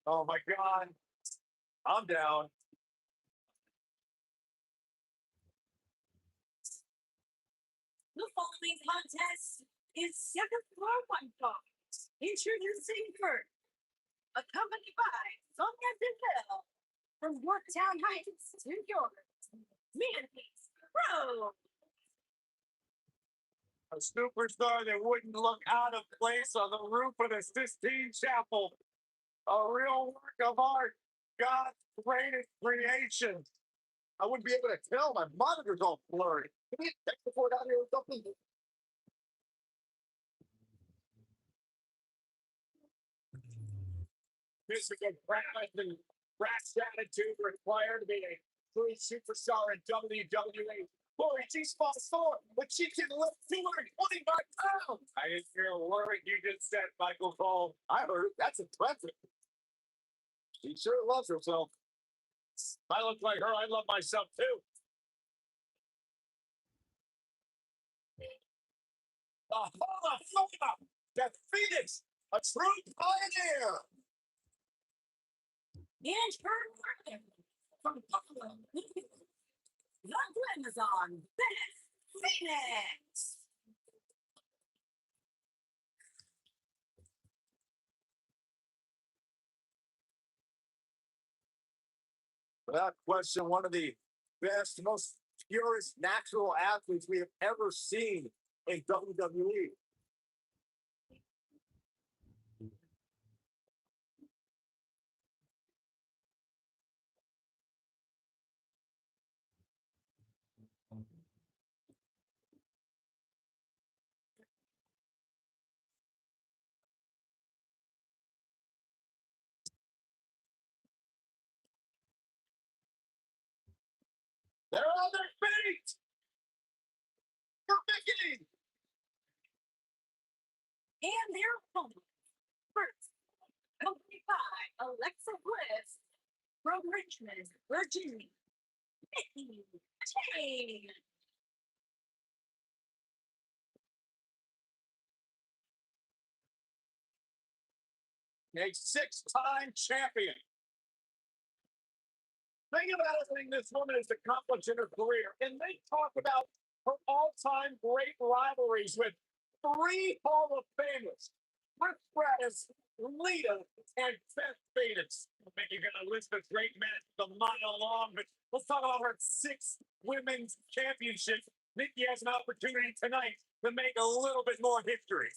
Oh my God. I'm down. The following contest is second floor one talk. Introducing first, accompanied by Sonia Deville from Yorktown Heights, New York. Mandy's Pro. A superstar that wouldn't look out of place on the roof of the Sistine Chapel. A real work of art. God's greatest creation. I wouldn't be able to tell. My monitor's all blurry. Can you check the board out here or something? Physical prowess and brass attitude required to be a true superstar in WWE. Boy, she's fought sore, but she can lift 225 pounds. I didn't hear a word you just said, Michael Cole. I heard it. That's impressive. She sure loves herself. If I look like her, I love myself too. The Hall of Fame, the Phoenix, a true pioneer. And her partner from Buffalo, the Amazon, Phoenix. Without question, one of the best, most purest natural athletes we have ever seen in WWE. They're on their feet. You're beginning. And their opponent, first, accompanied by Alexa Bliss from Richmond, Virginia, Mickey James. A six-time champion. Think about everything this woman has accomplished in her career. And they talk about her all-time great rivalries with three Hall of Famers. Rick Stratus, Lita, and Beth Phoenix. I think you're going to list the great matches a mile long, but let's talk about her six women's championships. Nikki has an opportunity tonight to make a little bit more history.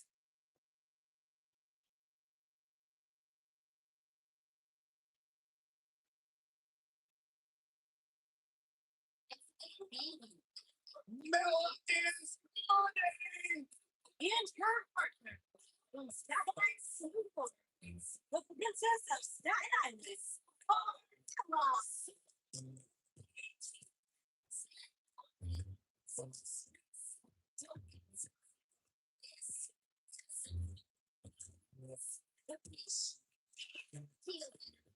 Medal is money! And her partner, the Satellite Super, the Princess of Staten Island, Carlos.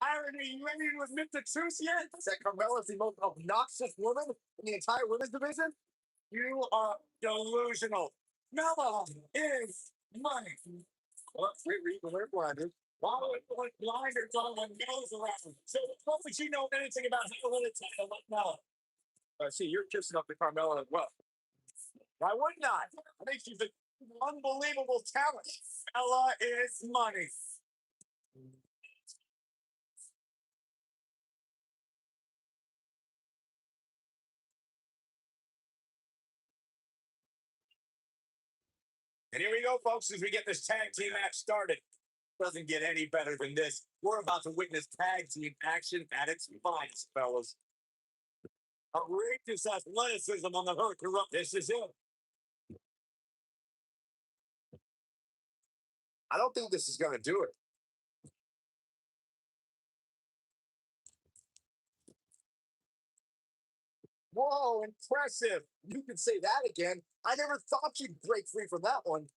Irony, you ain't even admit the truth yet? That Carmella's the most obnoxious woman in the entire women's division? You are delusional. Mella is money. Well, we're blinded. Why would put blinders on when goes around? So what would you know anything about how to win a title like Mella? See, you're kissing up to Carmella as well. Why would not? I think she's an unbelievable talent. Mella is money. And here we go, folks, as we get this tag team match started. Doesn't get any better than this. We're about to witness tag team action at its finest, fellas. Outrageous athleticism on the hook. This is it. I don't think this is going to do it. Whoa, impressive. You can say that again. I never thought you'd break free from that one.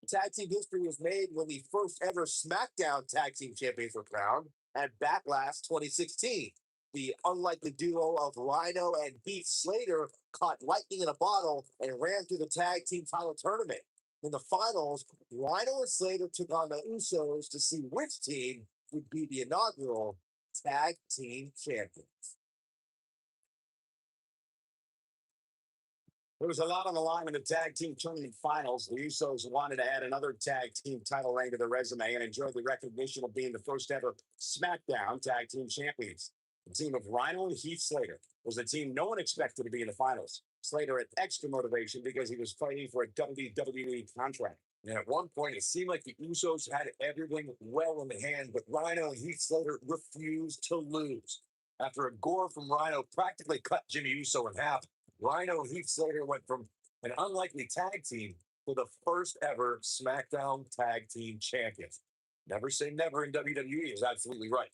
Tag team history was made when the first ever SmackDown tag team champions were crowned. at Backlash 2016. The unlikely duo of Rhino and Heath Slater caught lightning in a bottle and ran through the tag team title tournament. In the finals, Rhino and Slater took on the Usos to see which team would be the inaugural tag team champion. There was a lot on the line in the tag team tournament finals. The Usos wanted to add another tag team title reign to their resume and enjoyed the recognition of being the first ever SmackDown tag team champions. The team of Rhino and Heath Slater was a team no one expected to be in the finals. Slater had extra motivation because he was fighting for a WWE contract. And at one point, it seemed like the Usos had everything well in hand, but Rhino and Heath Slater refused to lose. After a gore from Rhino practically cut Jimmy Uso in half, Rhino and Heath Slater went from an unlikely tag team to the first ever SmackDown Tag Team Champions. Never say never in WWE is absolutely right.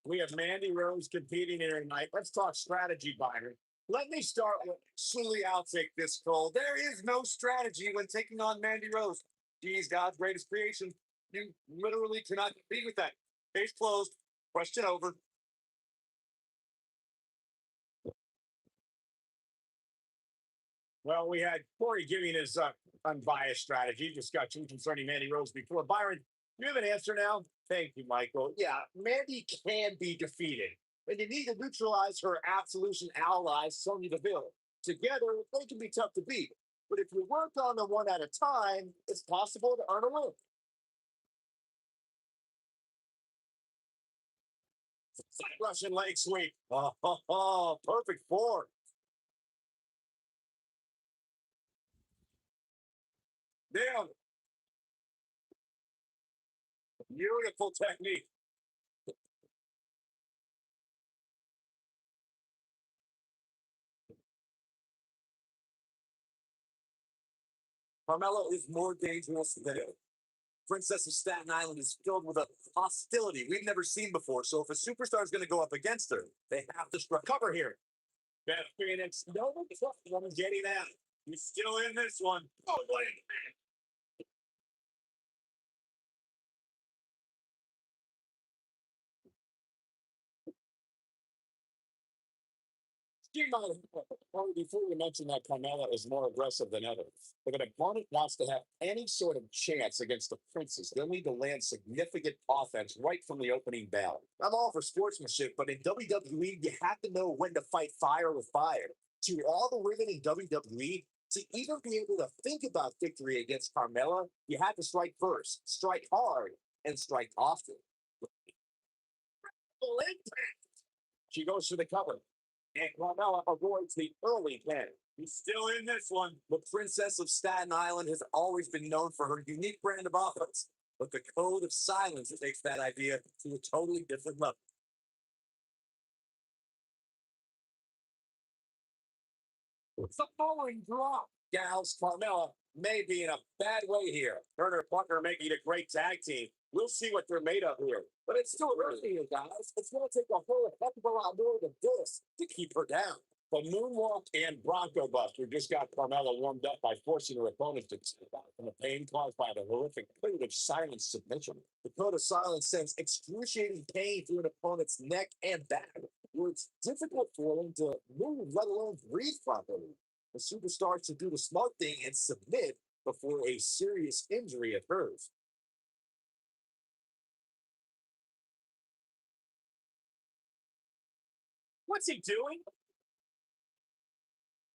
We have Mandy Rose competing here tonight. Let's talk strategy, Byron. Let me start with Shirley. I'll take this, Cole. There is no strategy when taking on Mandy Rose. She's God's greatest creation. You literally cannot compete with that. Case closed. Question over. Well, we had Corey giving his unbiased strategy. Discussion concerning Mandy Rose before. Byron, you have an answer now? Thank you, Michael. Yeah, Mandy can be defeated, and you need to neutralize her Absolution allies, Sonya Deville. Together, they can be tough to beat. But if you work on them one at a time, it's possible to earn a win. Russian leg sweep. Perfect form. Damn. Beautiful technique. Carmelo is more dangerous than ever. Princess of Staten Island is filled with a hostility we've never seen before. So if a superstar is going to go up against her, they have to strike cover here. Beth Phoenix, no one getting out. He's still in this one. Oh, what before you mention that Carmella is more aggressive than ever. If an opponent wants to have any sort of chance against the Princess, they'll need to land significant offense right from the opening bell. I'm all for sportsmanship, but in WWE, you have to know when to fight fire with fire. To all the women in WWE, to even be able to think about victory against Carmella, you have to strike first, strike hard, and strike often. She goes for the cover, and Carmella avoids the early pin. He's still in this one. The Princess of Staten Island has always been known for her unique brand of offense, but the code of silence takes that idea to a totally different level. It's a falling drop. Gals, Carmella may be in a bad way here. Turner and Parker making a great tag team. We'll see what they're made of here. But it's still early here, guys. It's going to take a whole heck of a lot more than this to keep her down. The Moonwalk and Bronco Buster just got Carmella warmed up by forcing her opponent to step out from the pain caused by the horrific code of silence submission. The code of silence sends excruciating pain through an opponent's neck and back, where it's difficult for them to move, let alone breathe properly. The superstars to do the smart thing and submit before a serious injury occurs. What's he doing?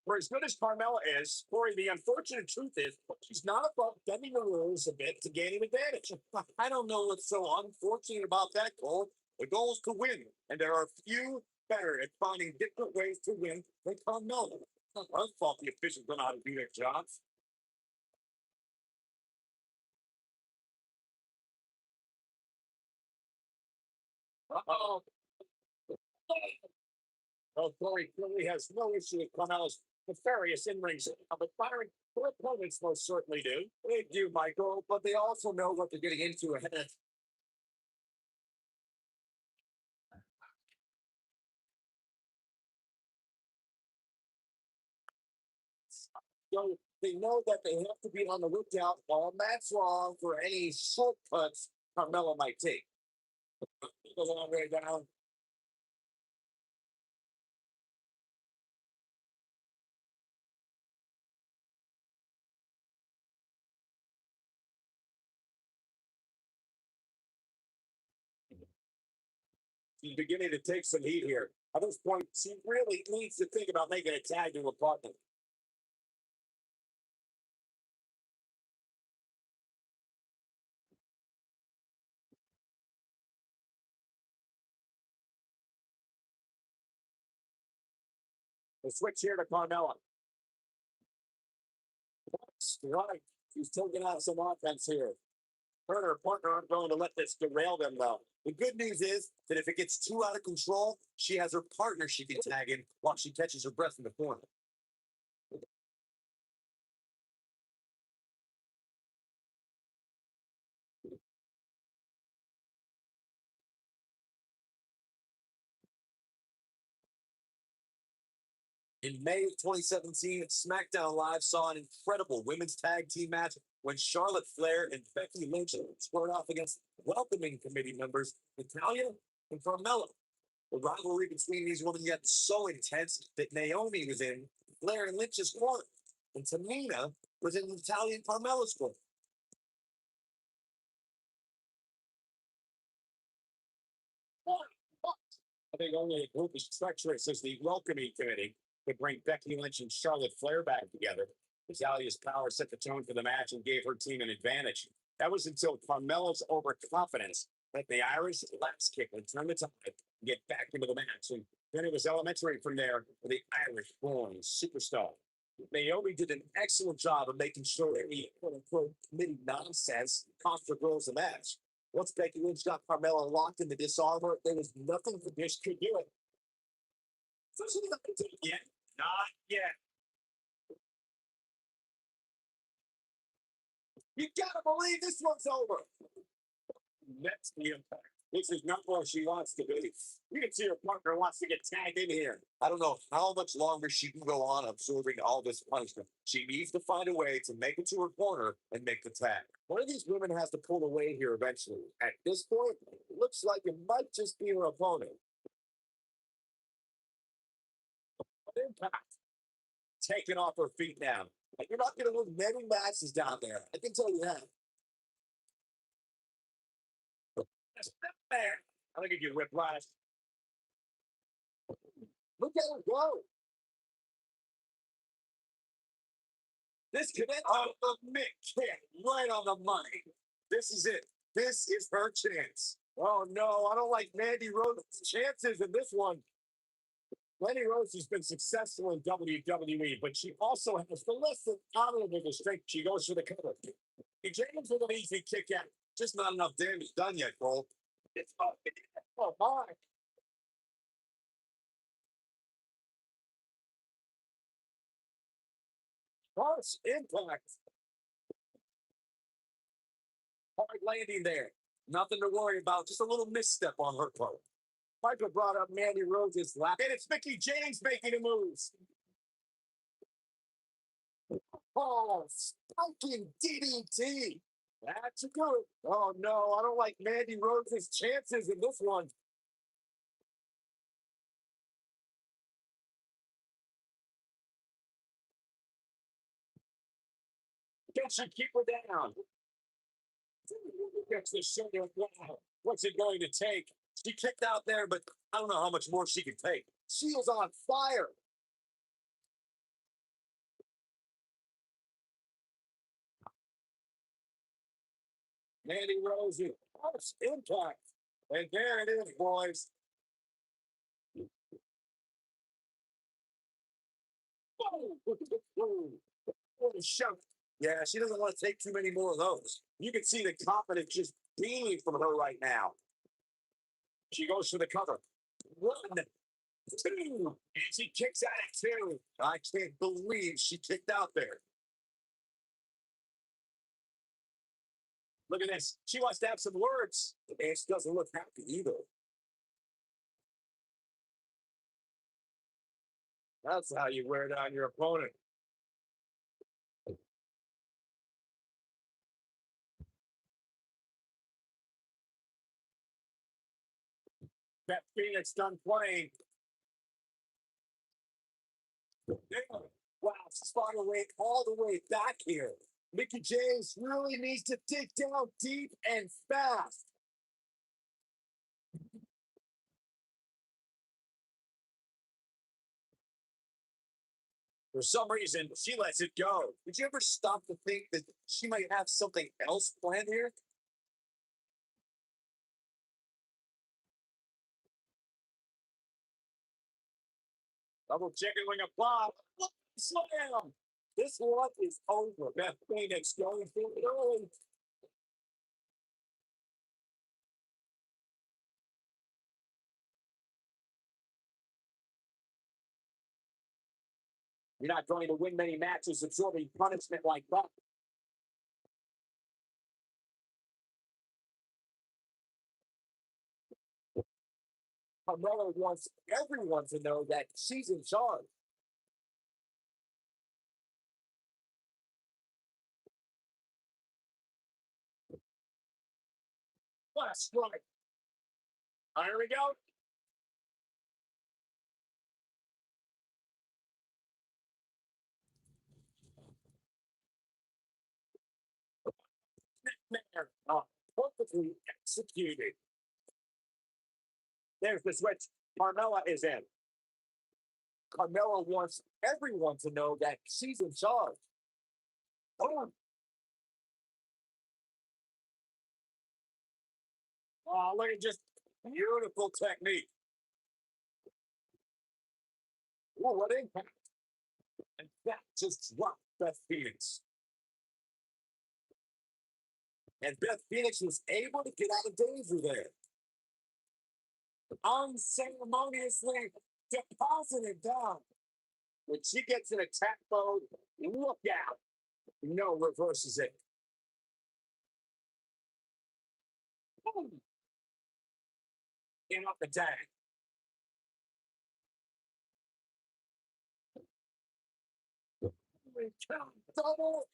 For as good as Carmella is, Corey, the unfortunate truth is she's not above bending the rules a bit to gain an advantage. I don't know what's so unfortunate about that goal. The goal is to win, and there are few better at finding different ways to win than Carmella. It's not her fault the officials don't know how to do their jobs. Uh-oh. Well, Corey clearly has no issue with Carmella's nefarious in-rings, but Byron, their opponents most certainly do. They do, Michael, but they also know what they're getting into ahead of. So they know that they have to be on the lookout all match long for any shortcuts Carmella might take. a long way down. She's beginning to take some heat here. At this point, she really needs to think about making a tag to her partner. The switch here to Carmella. Right. She's taking out some offense here. Her and her partner aren't going to let this derail them, though. The good news is that if it gets too out of control, she has her partner she can tag in while she catches her breath in the corner. In May of 2017, SmackDown Live saw an incredible women's tag team match when Charlotte Flair and Becky Lynch squared off against welcoming committee members Natalia and Carmella. The rivalry between these women got so intense that Naomi was in Flair and Lynch's corner, and Tamina was in Natalia and Carmella's corner. I think only a group as treacherous as the welcoming committee could bring Becky Lynch and Charlotte Flair back together. Rosalia's power set the tone for the match and gave her team an advantage. That was until Carmella's overconfidence let the Irish lapse kick and turn the tide and get back into the match. And then it was elementary from there for the Irish born superstar. Naomi did an excellent job of making sure any quote unquote committee nonsense cost the girls the match. Once Becky Lynch got Carmella locked in the disarmor, there was nothing the dish could do it. So she's not yet. Not yet. You gotta believe this one's over. That's the impact. This is not where she wants to be. You can see her partner wants to get tagged in here. I don't know how much longer she can go on absorbing all this punishment. She needs to find a way to make it to her corner and make the tag. One of these women has to pull away here eventually. At this point, it looks like it might just be her opponent. Impact. Taking off her feet now. You're not going to win many matches down there. I can tell you that. That's not fair. I think you whiplash. Look at her go. This connect on the Mick kick right on the money. This is it. This is her chance. Oh no, I don't like Mandy Rose's chances in this one. Mandy Rose has been successful in WWE, but she also has the less than honorable strength. She goes for the cover. James with an easy kick out. Just not enough damage done yet, Cole. It's up. Oh my. Harsh impact. Hard landing there. Nothing to worry about. Just a little misstep on her part. Piper brought up Mandy Rose's lap, and it's Mickey James making the moves. Oh, spiking DDT. That's good. Oh no, I don't like Mandy Rose's chances in this one. Can she keep her down? Gets the shoulder. Wow. What's it going to take? She kicked out there, but I don't know how much more she can take. She is on fire. Mandy Rose, harsh impact. And there it is, boys. What a shot. Yeah, she doesn't want to take too many more of those. You can see the confidence just beaming from her right now. She goes for the cover. One, two, and she kicks out at two. I can't believe she kicked out there. Look at this. She wants to have some words. And she doesn't look happy either. That's how you wear down your opponent. Beth Phoenix done playing. Wow, spot away all the way back here. Mickey James really needs to dig down deep and fast. For some reason, she lets it go. Did you ever stop to think that she might have something else planned here? Double jiggling a block. Slam! This one is over. Beth Phoenix going for it early. You're not going to win many matches absorbing punishment like that. Carmella wants everyone to know that she's in charge. Last strike. Here we go. There. Perfectly executed. There's the switch. Carmella is in. Carmella wants everyone to know that she's in charge. Oh, look at just beautiful technique. Oh, what impact. And that just dropped Beth Phoenix. And Beth Phoenix was able to get out of danger there. Unceremoniously deposited down. When she gets in attack mode, look out. No reverses it. Boom. In off the tag. Double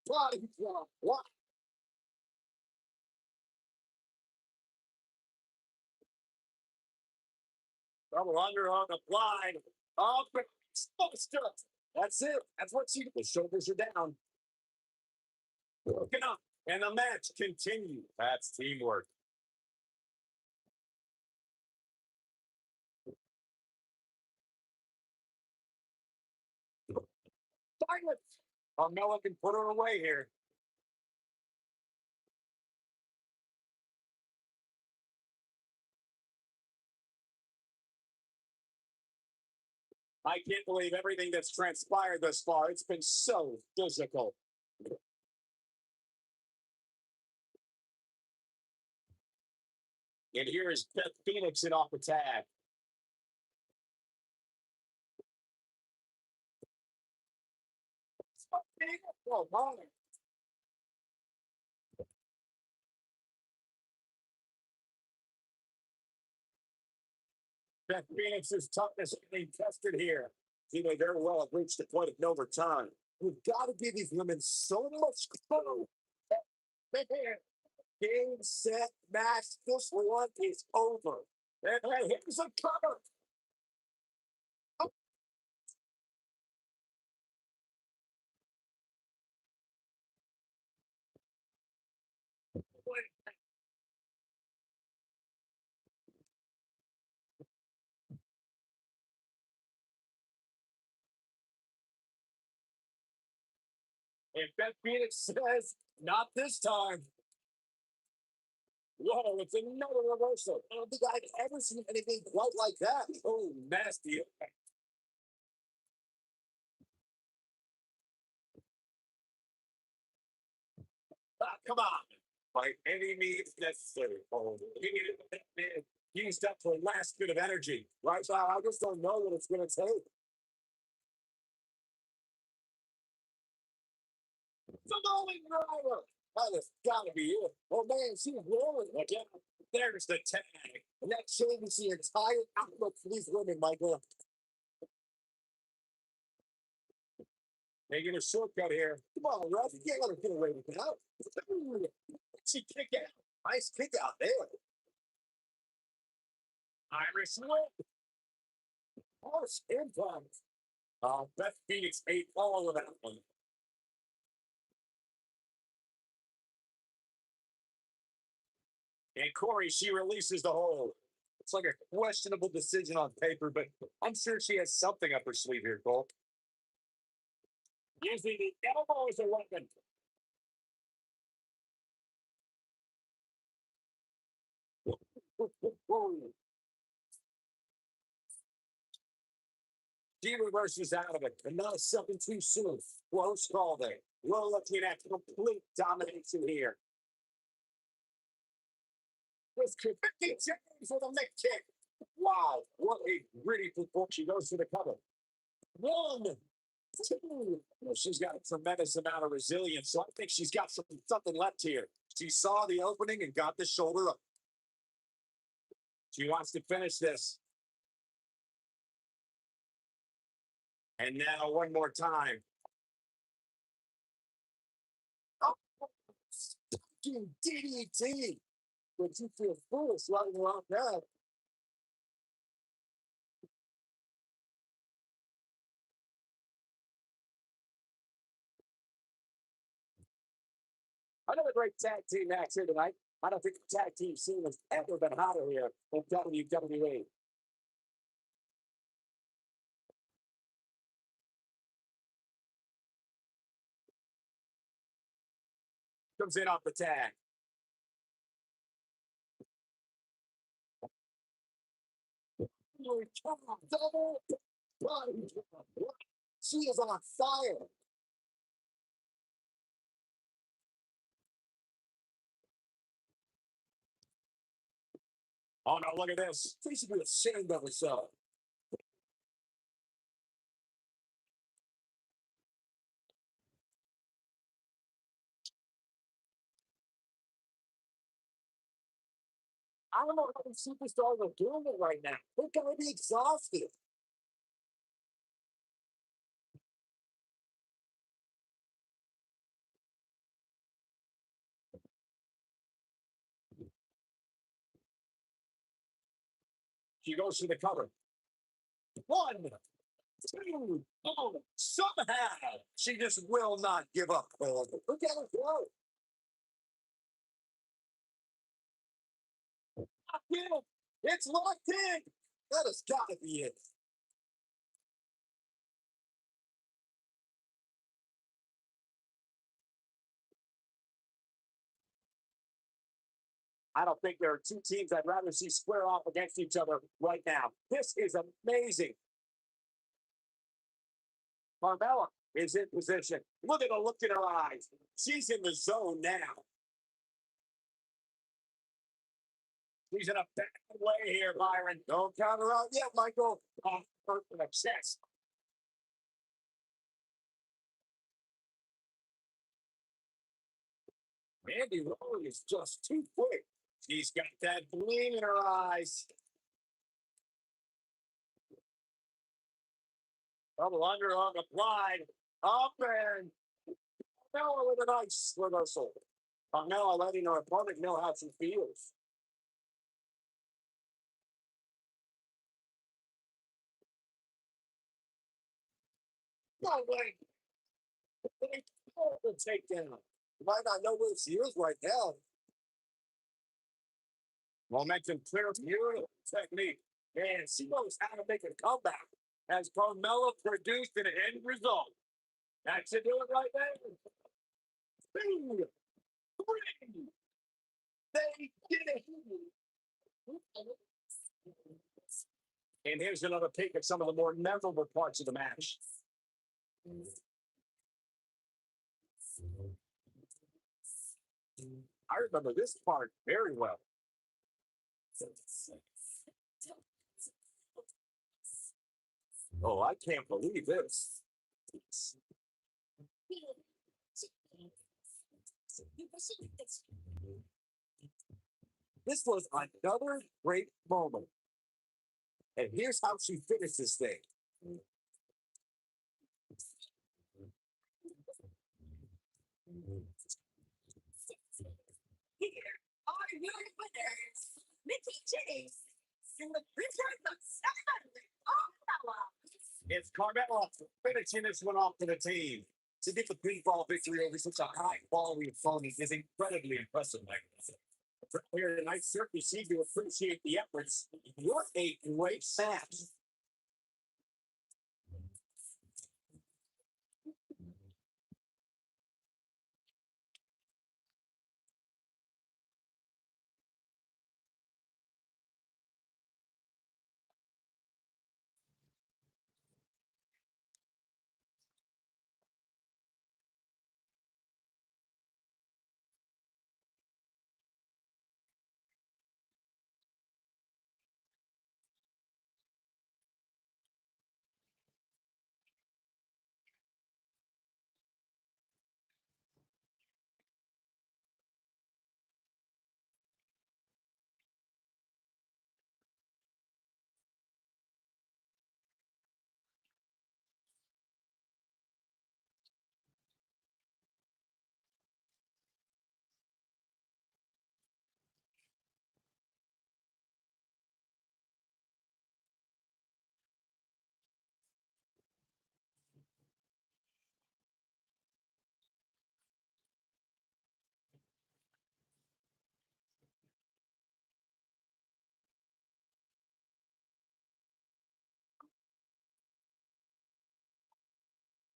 body drop. What? Double under on the blind. Up and Buster. That's it. That's what she. The shoulders are down. Broken up. And the match continues. That's teamwork. Silence. Carmella can put her away here. I can't believe everything that's transpired thus far. It's been so physical. And here is Beth Phoenix in off the tag. Oh, my. Beth Phoenix's toughness is being tested here. She may very well have reached the point of no return. We've got to give these women so much clue. Game, set, match. This one is over. And here's a cover. And Beth Phoenix says, not this time. Whoa, it's another reversal. I don't think I've ever seen anything quite like that. Oh, nasty. Come on. By any means necessary. Oh, he used up her last bit of energy. Right now, I just don't know what it's going to take. Samoan driver. That has got to be it. Oh, man, she's rolling again. There's the tag. And that changes the entire outlook for these women, Michael. Making a shortcut here. Come on, Russ. You can't let her get away with that. She kick out. Nice kick out there. Irish whip. Harsh impact. Beth Phoenix ate all of that one. And Corey, she releases the hold. It's like a questionable decision on paper, but I'm sure she has something up her sleeve here, Cole. Using the elbow as a weapon. She reverses out of it, and not a second too soon. Close call there. We're looking at complete domination here. With 50 seconds for the mid kick. Wow, what a gritty performance. She goes for the cover. One, two. Well, she's got a tremendous amount of resilience, so I think she's got something left here. She saw the opening and got the shoulder up. She wants to finish this. And now one more time. Oh, stinking DDT. But you feel foolish running around that. Another great tag team match here tonight. I don't think the tag team scene has ever been hotter here in WWE. Comes in off the tag. Double body. She is on fire. Oh no, look at this. She should be ashamed of herself. I don't know how these superstars are doing it right now. They're going to be exhausted. She goes to the cover. One, two, oh, somehow she just will not give up. Look at her go. It's locked in. That has got to be it. I don't think there are two teams I'd rather see square off against each other right now. This is amazing. Carmella is in position. Look at the look in her eyes. She's in the zone now. She's in a bad way here, Byron. Don't count her out yet, Michael. Hurt in the chest. Mandy Rose is just too quick. She's got that gleam in her eyes. Double underarm applied. Up and Carmella with a nice reversal. Carmella letting her opponent know how she feels. No way. The takedown. You might not know where she is right now. Momentum clear, beautiful technique. And she knows how to make a comeback. Has Carmella produced an end result? That should do it right there. 2, 3. They did it. And here's another peek at some of the more memorable parts of the match. I remember this part very well. Oh, I can't believe this. This was another great moment. And here's how she finished this thing. Here are your winners, Mickey James It's Carmella finishing this one off for the team. To get the pinfall victory over such a high quality opponent is incredibly impressive. For player tonight, certainly seem to appreciate the efforts. What a great match.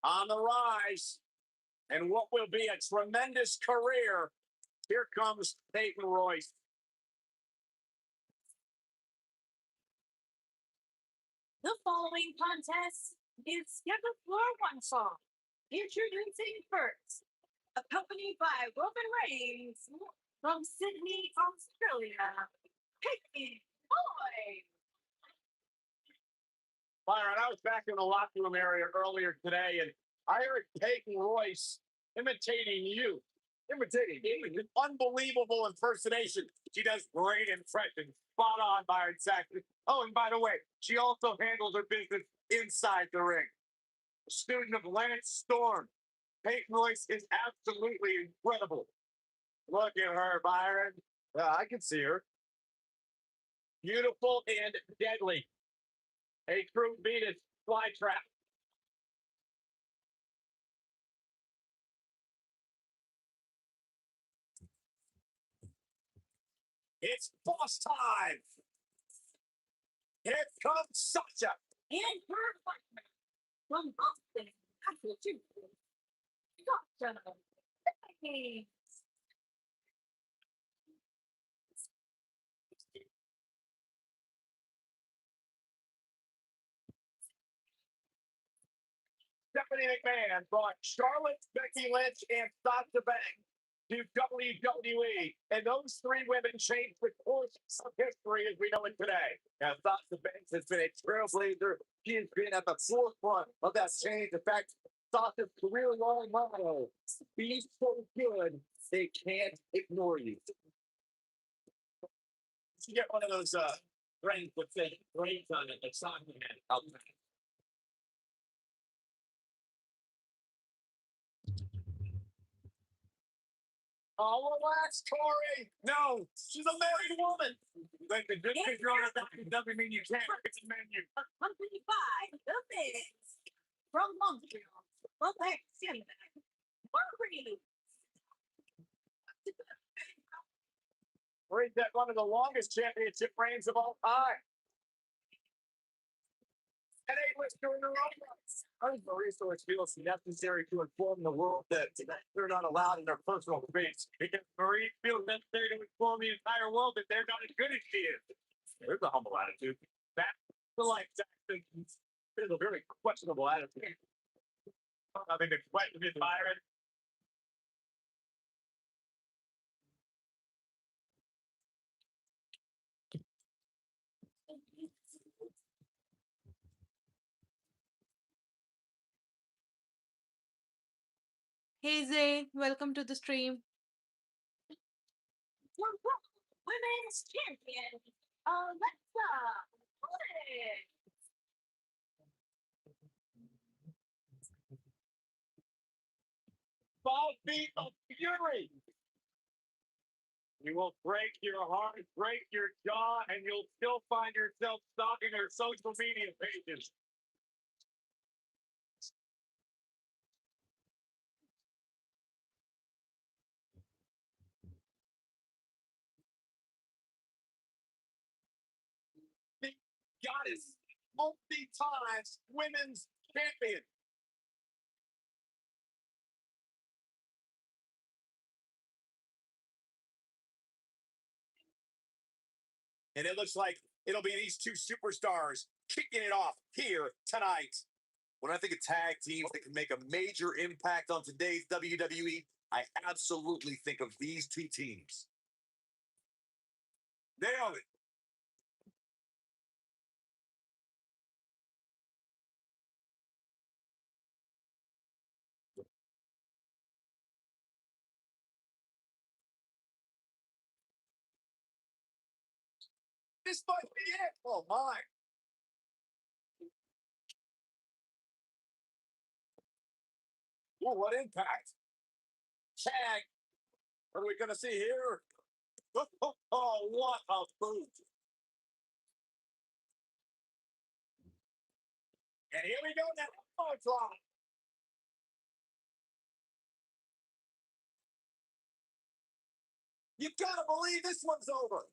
On the rise, and what will be a tremendous career. Here comes Peyton Royce. The following contest is scheduled for one song. Introducing first, accompanied by Roman Reigns from Sydney, Australia, Peyton Royce. Byron, I was back in the locker room area earlier today, and I heard Peyton Royce imitating you. Imitating you. Unbelievable impersonation. She does great impressions. Spot on, Byron Saxton. Oh, and by the way, she also handles her business inside the ring. A student of Lance Storm. Peyton Royce is absolutely incredible. Look at her, Byron. I can see her. Beautiful and deadly. A true Venus flytrap. It's boss time. Here comes Sasha. And her partner from Boston, Massachusetts, Sasha. Hey. Stephanie McMahon brought Charlotte, Becky Lynch, and Sasha Banks to WWE. And those three women changed the course of history as we know it today. Now, Sasha Banks has been a trailblazer. She has been at the forefront of that change. In fact, Sasha's career-long motto, be so good, they can't ignore you. You get one of those rings with fake braids on it, like Sasha had. Oh, relax, Corey. No, she's a married woman. Like the good thing you're on a doesn't mean you can't. It's a menu. Accompanied by the Miz from Montreal, Quebec, Canada, Marie. Read that one of the longest championship reigns of all time. And they was doing their own rights. How does Marisa feels necessary to inform the world that they're not allowed in their personal space? Because Marie feels necessary to inform the entire world that they're not as good as she is. There's a humble attitude. That's the life tactic. There's a very questionable attitude. I think the question is Byron. Hey Zay, welcome to the stream. Women's champion, Alexa Bliss. 5 feet of fury. You will break your heart, break your jaw, and and you'll still find yourself stalking her social media pages. The goddess, multi-times women's champion. And it looks like it'll be these two superstars kicking it off here tonight. When I think of tag teams that can make a major impact on today's WWE, I absolutely think of these two teams. Nailed it. This might be it. Oh, my. Ooh, what impact? Tag. What are we going to see here? Oh, what a boot. And here we go now. Oh, drop. You gotta believe this one's over.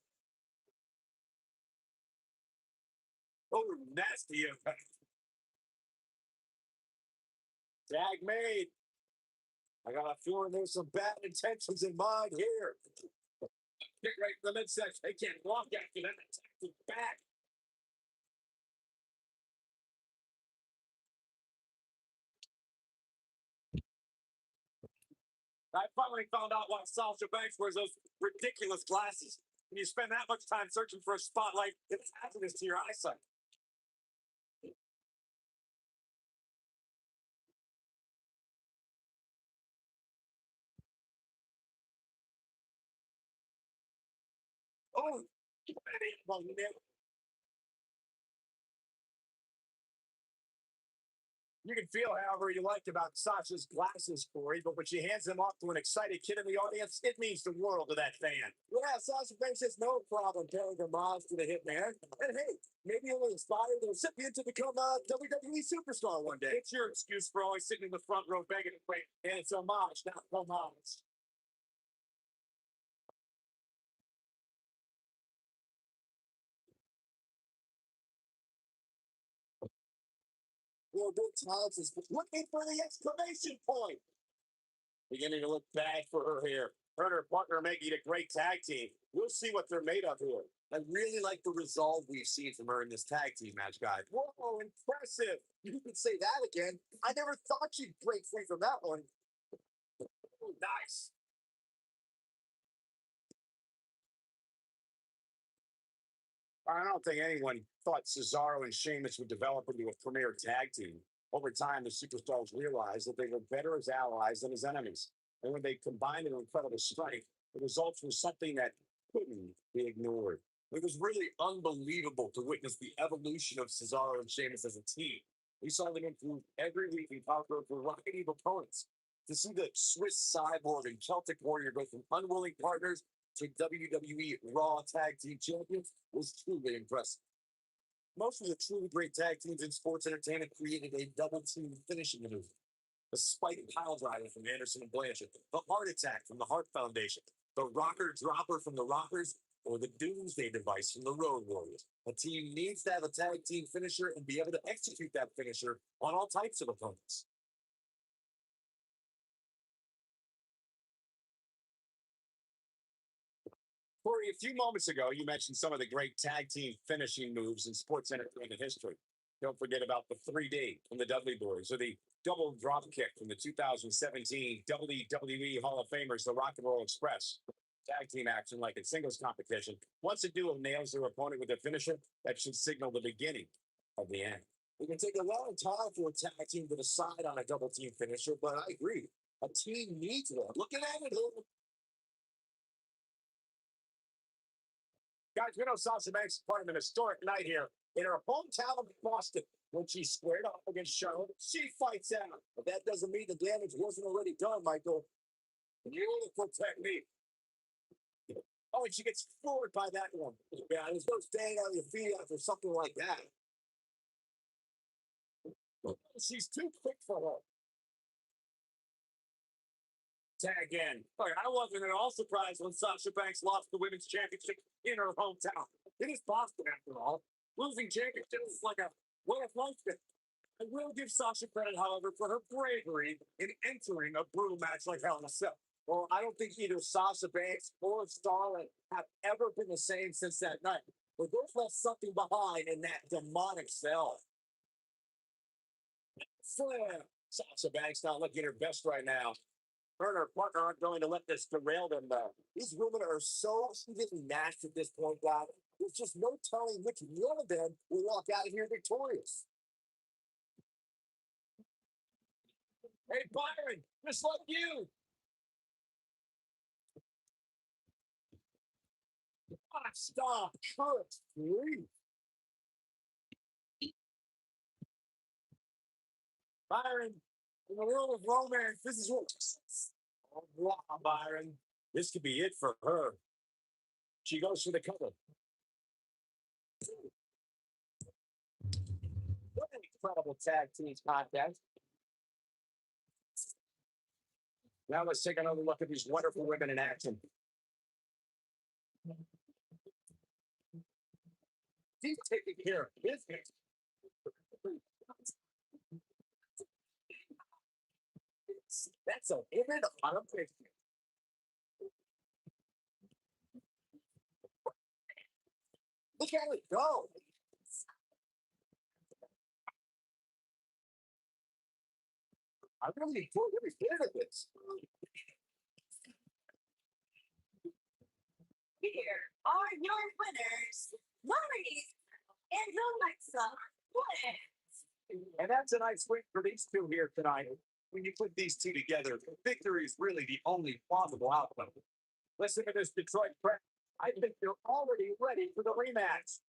Oh, nasty impact. Tag made. I got a feeling there's some bad intentions in mind here. Kick right in the midsection. They can't walk after that. Attack back. I finally found out why Sasha Banks wears those ridiculous glasses. When you spend that much time searching for a spotlight, it's hazardous to your eyesight. Oh, you can feel however you like about Sasha's glasses, Corey, but when she hands them off to an excited kid in the audience, it means the world to that fan. Yeah, Sasha Banks has no problem carrying her moms to the hitman. And hey, maybe he'll inspire the recipient to become a WWE superstar one day. It's your excuse for always sitting in the front row begging to play. And it's homage, not homage. Well, Big Times is looking for the exclamation point. Beginning to look bad for her here. Her and her partner making a great tag team. We'll see what they're made of here. I really like the resolve we've seen from her in this tag team match, guys. Whoa, impressive. You could say that again. I never thought she'd break free from that one. Ooh, nice. I don't think anyone thought Cesaro and Sheamus would develop into a premier tag team. Over time, the superstars realized that they were better as allies than as enemies. And when they combined their incredible strength, the results were something that couldn't be ignored. It was really unbelievable to witness the evolution of Cesaro and Sheamus as a team. We saw them improve every week and conquer a variety of opponents. To see the Swiss Cyborg and Celtic Warrior go from unwilling partners to WWE Raw Tag Team Champions was truly impressive. Most of the truly great tag teams in sports entertainment created a double team finishing maneuver. The spike pile driver from Anderson and Blanchard, the heart attack from the Heart Foundation, the rocker dropper from the Rockers, or the doomsday device from the Road Warriors. A team needs to have a tag team finisher and be able to execute that finisher on all types of opponents. Corey, a few moments ago, you mentioned some of the great tag team finishing moves in sports entertainment history. Don't forget about the 3D from the Dudley Boys or the double drop kick from the 2017 WWE Hall of Famers, the Rock and Roll Express. Tag team action like in singles competition. Once a duo nails their opponent with a finisher, that should signal the beginning of the end. It can take a long time for a tag team to decide on a double team finisher, but I agree. A team needs one. Looking at it, guys, we know Sasha Banks is part of an historic night here in her hometown of Boston. When she squared off against Charlotte, she fights out. But that doesn't mean the damage wasn't already done, Michael. Beautiful technique. Oh, and she gets floored by that one. Yeah, there's no staying on your feet after something like that. She's too quick for her. Tag in. Look, I wasn't at all surprised when Sasha Banks lost the women's championship in her hometown. It is Boston, after all. Losing championships is like a way of life. I will give Sasha credit, however, for her bravery in entering a brutal match like Hell in a Cell. Well, I don't think either Sasha Banks or Starlet have ever been the same since that night. They both left something behind in that demonic cell. Slam! Sasha Banks not looking her best right now. Her and her partner aren't going to let this derail them, though. These women are so evenly matched at this point, guys. There's just no telling which one of them will walk out of here victorious. Hey, Byron, just like you. Stop. Good grief. Byron, in the world of romance, this is what. Oh, wow, Byron. This could be it for her. She goes for the cover. What an incredible tag team contest. Now let's take another look at these wonderful women in action. She's taking care of business. That's a woman on a picture. Look how it go. I really scared of this. Here are your winners, Lori and Alexa. And that's a nice win for these two here tonight. When you put these two together, victory is really the only possible outcome. Listen to this Detroit press. I think they're already ready for the rematch.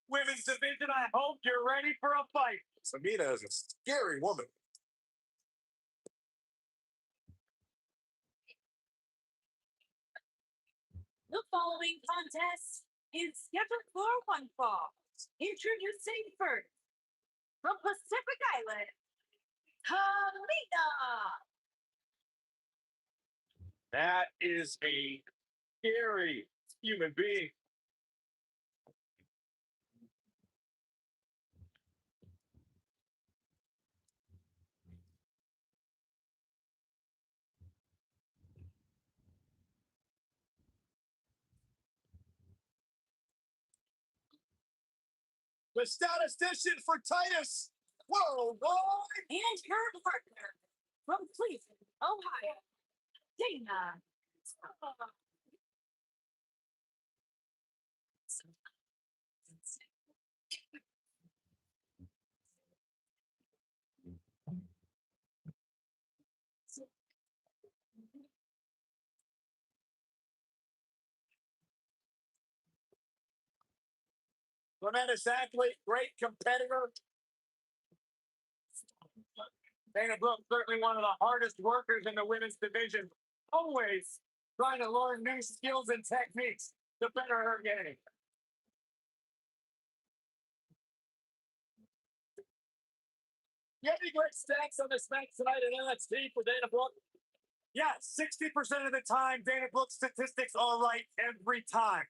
Women's division, I hope you're ready for a fight. Samina is a scary woman. The following contest is scheduled for one fall. Introducing first, from Pacific Island, Kalina. That is a scary human being. The statistician for Titus. Whoa, boy! And her partner, from Cleveland, Ohio, Dana. Tremendous athlete, great competitor. Dana Brooke, certainly one of the hardest workers in the women's division. Always trying to learn new skills and techniques to better her game. You have any great stats on this match tonight in NXT for Dana Brooke? Yeah, 60% of the time, Dana Brooke's statistics are right every time.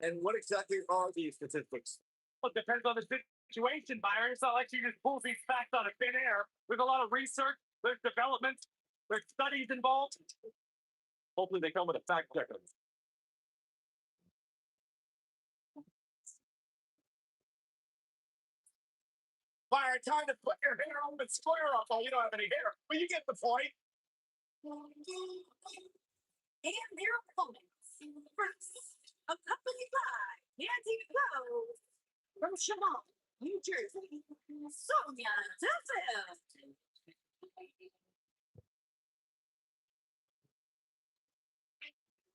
And what exactly are these statistics? Well, it depends on the Situation, Byron. It's not like she just pulls these facts out of thin air. There's a lot of research, there's development, there's studies involved. Hopefully, they come with a fact checker. Byron, time to put your hair on and square up. Oh, you don't have any hair, but you get the point. And their opponents. First, accompanied by Nancy Rose from Chemont, New Jersey, Sonia Deville.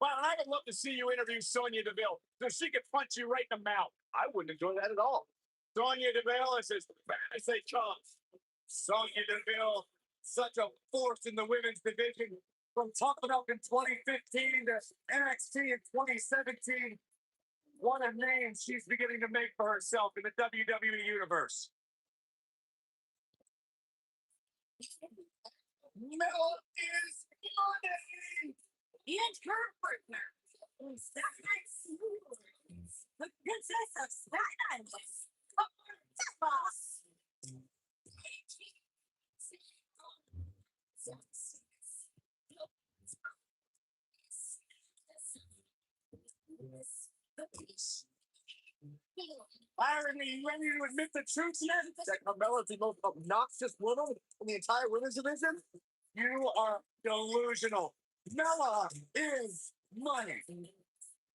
Well, I would love to see you interview Sonia Deville so she could punch you right in the mouth. I wouldn't enjoy that at all. Sonia Deville is as fast as they come. Sonia Deville, such a force in the women's division. From Top Milk in 2015 to NXT in 2017. What a name she's beginning to make for herself in the WWE Universe. Mel is money! And her partner, Stephanie Swords, the Princess of Staten Island, Boss. Byron, are you ready to admit the truth yet? That Carmella's the most obnoxious woman in the entire women's division? You are delusional. Mella is money.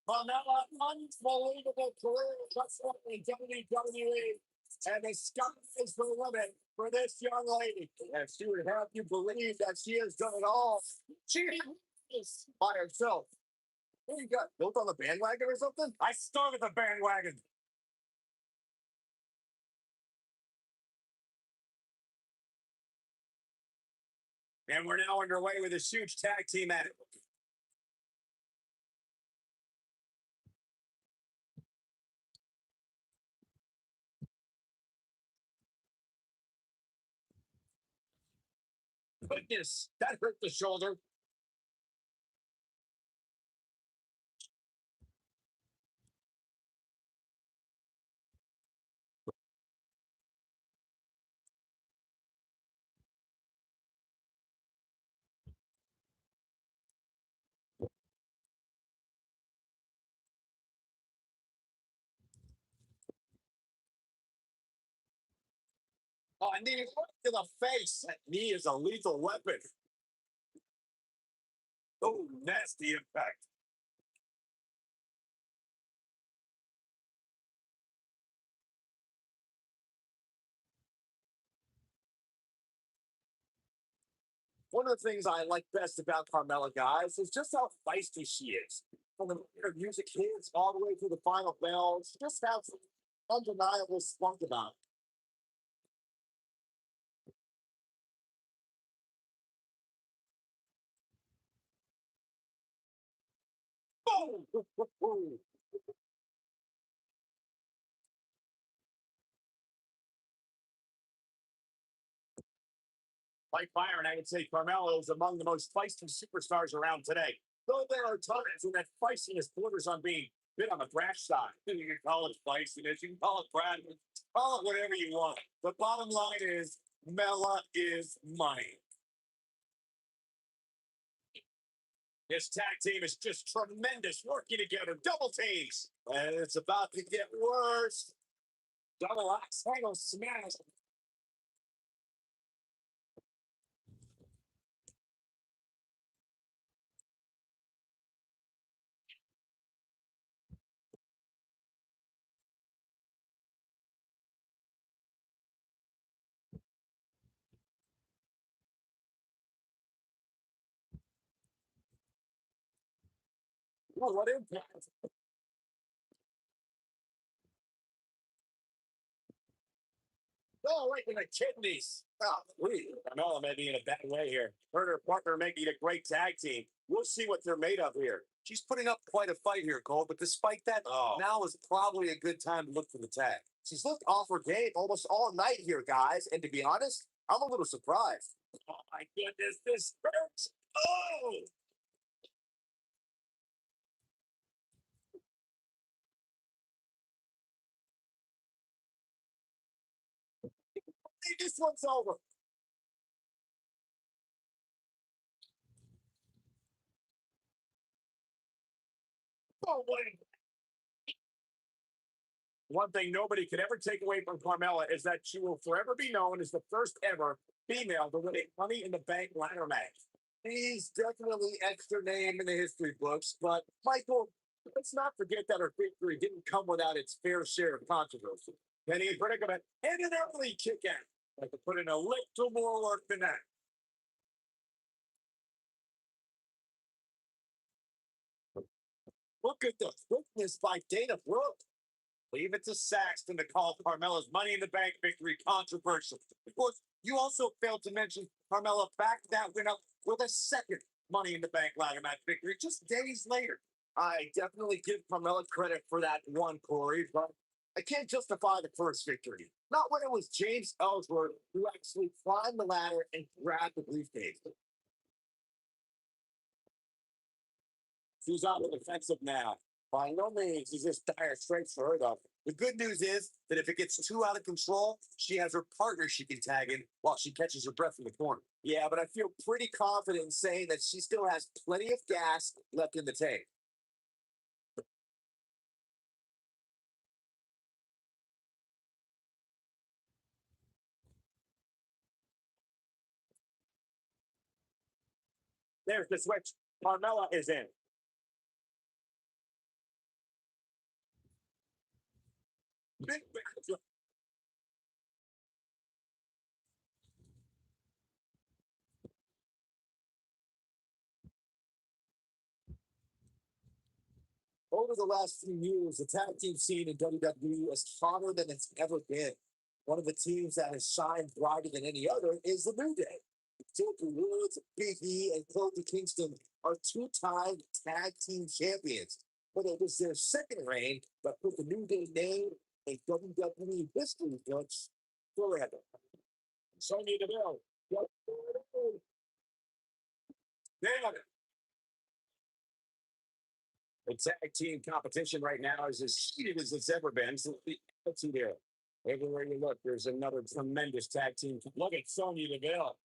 Carmella, unbelievable career wrestler in WWE. And the sky is the limit for this young lady. And she would have you believe that she has done it all. She is by herself. What do you got? Built on the bandwagon or something? I started the bandwagon. And we're now underway with this huge tag team match. Goodness, that hurt the shoulder. Oh, a knee right to the face. That knee is a lethal weapon. Oh, nasty impact. One of the things I like best about Carmella, guys, is just how feisty she is. From the music hits all the way to the final bell, she just has undeniable spunk about it. Boom! Like Byron, I would say Carmelo is among the most feisty superstars around today. Though there are times when that feistiness borders on being a bit on the brash side. You can call it feistiness, you can call it brand, call it whatever you want. The bottom line is Mela is money. This tag team is just tremendous working together. Double teams. And it's about to get worse. Double axe handle smash. Oh, what impact. Oh, right in the kidneys. Oh, Carmella may be in a bad way here. Her and her partner making a great tag team. We'll see what they're made of here. She's putting up quite a fight here, Cole, but despite that, now is probably a good time to look for the tag. She's looked off her game almost all night here, guys, and to be honest, I'm a little surprised. Oh, my goodness, this hurts. Oh! This one's over. Oh, wait. One thing nobody could ever take away from Carmella is that she will forever be known as the first ever female to win a Money in the Bank ladder match. He's definitely extra name in the history books, but Michael, let's not forget that her victory didn't come without its fair share of controversy. Penny and predicament and an early kick out. I could put in a little more work than that. Look at the quickness by Dana Brooke. Leave it to Saxton to call Carmella's Money in the Bank victory controversial. Of course, you also failed to mention Carmella backed that win up with a second Money in the Bank ladder match victory just days later. I definitely give Carmella credit for that one, Corey, but I can't justify the first victory. Not when it was James Ellsworth who actually climbed the ladder and grabbed the briefcase. She's on the defensive now. By no means is this dire straits for her, though. The good news is that if it gets too out of control, she has her partner she can tag in while she catches her breath in the corner. Yeah, but I feel pretty confident in saying that she still has plenty of gas left in the tank. There's the switch. Carmella is in. Big Over the last few years, the tag team scene in WWE is hotter than it's ever been. One of the teams that has shined brighter than any other is the New Day. Jake Woods, Big E, and Kofi Kingston are two-time tag team champions. But it was their second reign that put the New Day name in WWE history books forever. Sonya Deville. Damn it. The tag team competition right now is as heated as it's ever been. So let's see there. Everywhere you look, there's another tremendous tag team. Look at Sonya Deville.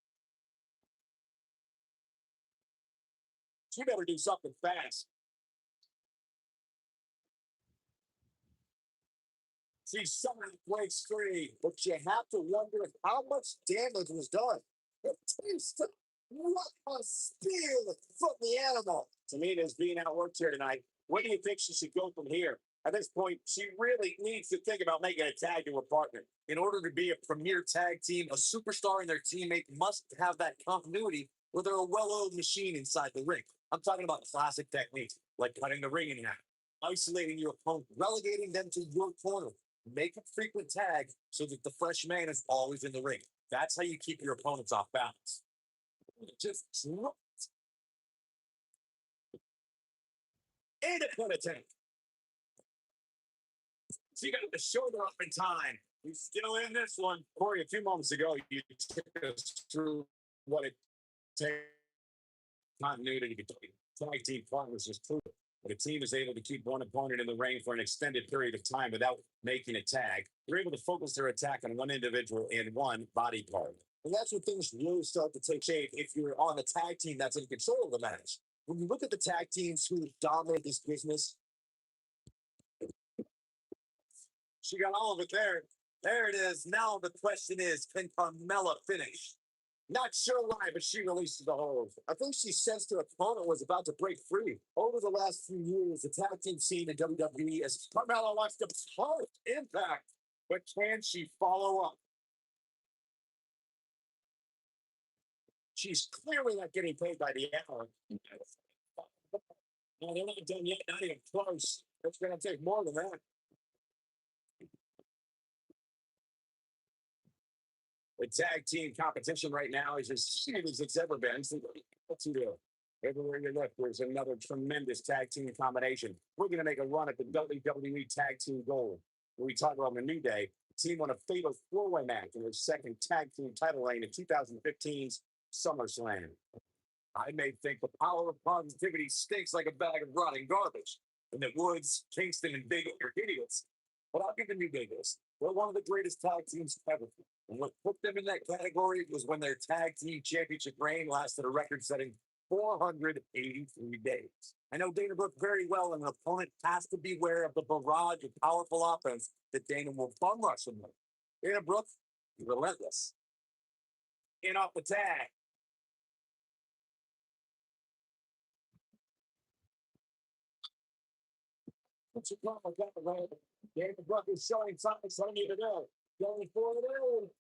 She better do something fast. She suddenly breaks free, but you have to wonder how much damage was done. The taste, what a steal from the animal. Tamina's being outworked here tonight. Where do you think she should go from here? At this point, she really needs to think about making a tag to her partner. In order to be a premier tag team, a superstar and their teammate must have that continuity where they're a well-oiled machine inside the ring. I'm talking about classic techniques like cutting the ring in half, isolating your opponent, relegating them to your corner. Make a frequent tag so that the fresh man is always in the ring. That's how you keep your opponents off balance. Just and a put attempt. She got the shoulder up in time. He's still in this one. Corey, a few moments ago, you took us through what it takes continuity to tag team partners just prove it. But a team is able to keep one opponent in the ring for an extended period of time without making a tag. They're able to focus their attack on one individual and one body part. And that's when things really start to take shape if you're on a tag team that's in control of the match. When you look at the tag teams who dominate this business, she got all of it there. There it is. Now the question is, can Carmella finish? Not sure why, but she releases the hold. I think she sensed her opponent was about to break free. Over the last few years, the tag team scene in WWE as Carmella wants to post Impact, but can she follow up? She's clearly not getting paid by the hour. No, they're not done yet, not even close. It's going to take more than that. The tag team competition right now is as heated as it's ever been. So what's he do? Everywhere you look, there's another tremendous tag team combination. We're going to make a run at the WWE Tag Team Gold. When we talk about the New Day, the team won a fatal four-way match in their second tag team title reign in 2015's SummerSlam. I may think the power of positivity stinks like a bag of rotting garbage, and that Woods, Kingston, and Big are idiots. But I'll give the New Day this. They're one of the greatest tag teams ever. And what put them in that category was when their tag team championship reign lasted a record setting 483 days. I know Dana Brooke very well, and an opponent has to beware of the barrage of powerful offense that Dana will bum rush him with. Dana Brooke, relentless. In off the tag. What's your problem? Got the way. Dana Brooke is showing something you to do. Going for it.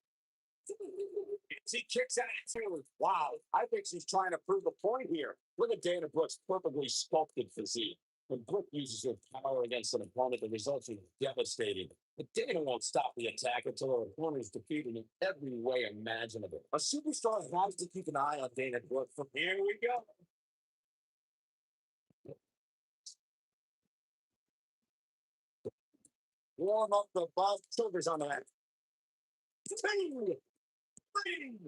She kicks out too. Wow, I think she's trying to prove a point here. Look at Dana Brooke's perfectly sculpted physique. When Brooke uses her power against an opponent, the results are devastating. But Dana won't stop the attack until her opponent is defeated in every way imaginable. A superstar has to keep an eye on Dana Brooke. From here we go. Warm up the Bob shoulders on that. Bing! Bing!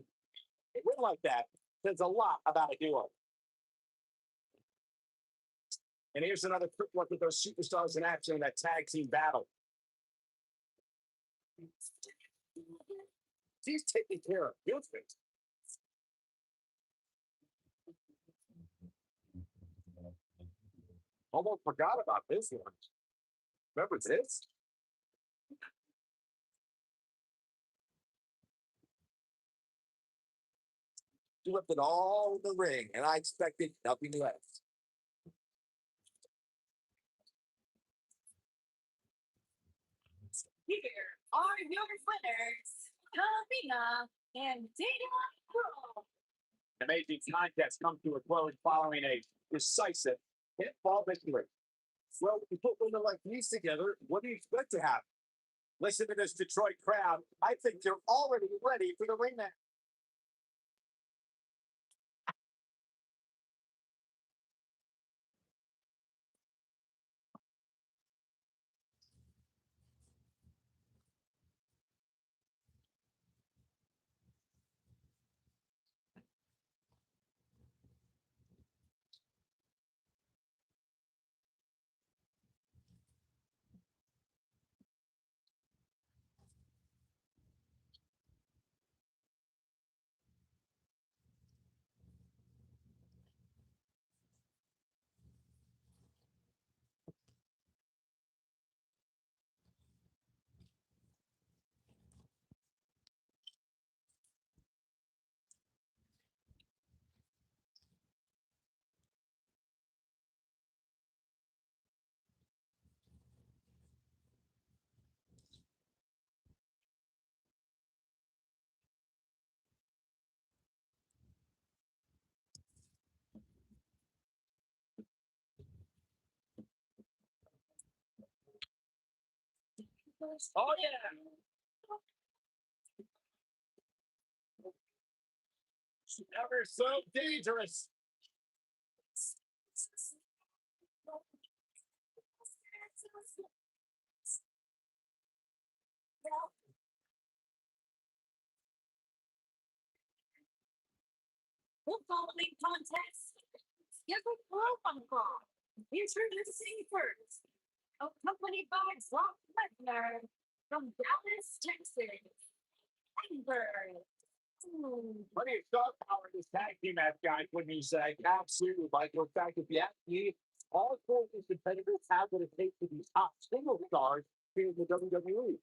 It went like that. Says a lot about a duo. And here's another quick look at those superstars in action in that tag team battle. She's taking care of business. Almost forgot about this one. Remember this? She left it all in the ring, and I expected nothing less. Here are your winners, Kalina and Dana Brooke. Amazing contest comes to a close following a decisive pinfall victory. Well, when you put women like these together, what do you expect to happen? Listen to this Detroit crowd. I think they're already ready for the ring match. Oh, yeah. Ever so dangerous. The following contest is a profile call. Introducing first, accompanied by Brock Lesnar from Dallas, Texas. Amber. Plenty of star power in this tag team match, guys, when you say absolutely, Michael. In fact, if you ask me, all four of these competitors have what it takes to be top single stars here in the WWE.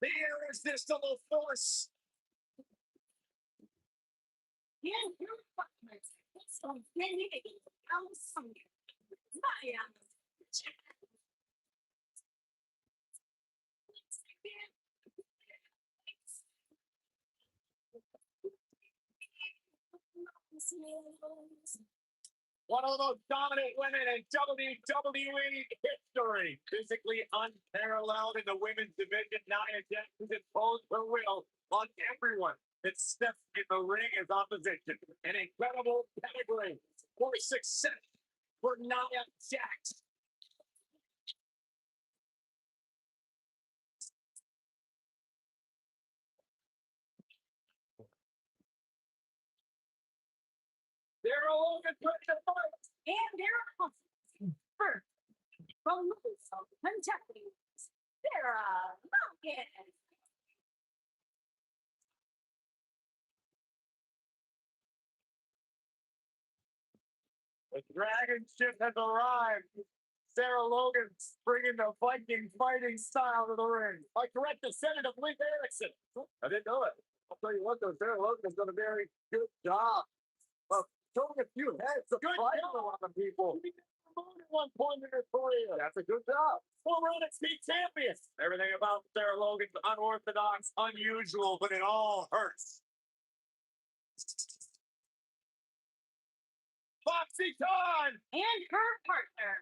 The irresistible force. Yeah, your partners. It's on Benny. Awesome. Maya. One of the most dominant women in WWE history. Physically unparalleled in the women's division. Nia Jax has imposed her will on everyone that steps in the ring as opposition. An incredible pedigree for success for Nia Jax. Daryl Logan put the fight. And Daryl first from Louisville, Kentucky, Sarah Logan. The dragon ship has arrived. Sarah Logan bringing the Viking fighting style to the ring. I correct the Senate of Lee Erickson. I didn't know it. I'll tell you what, though, Sarah Logan has done a very good job of throwing a few heads of fire a lot of people. At one point in her career. That's a good job. Former NXT champion. Everything about Sarah Logan's unorthodox, unusual, but it all hurts. Foxy Dawn! And her partner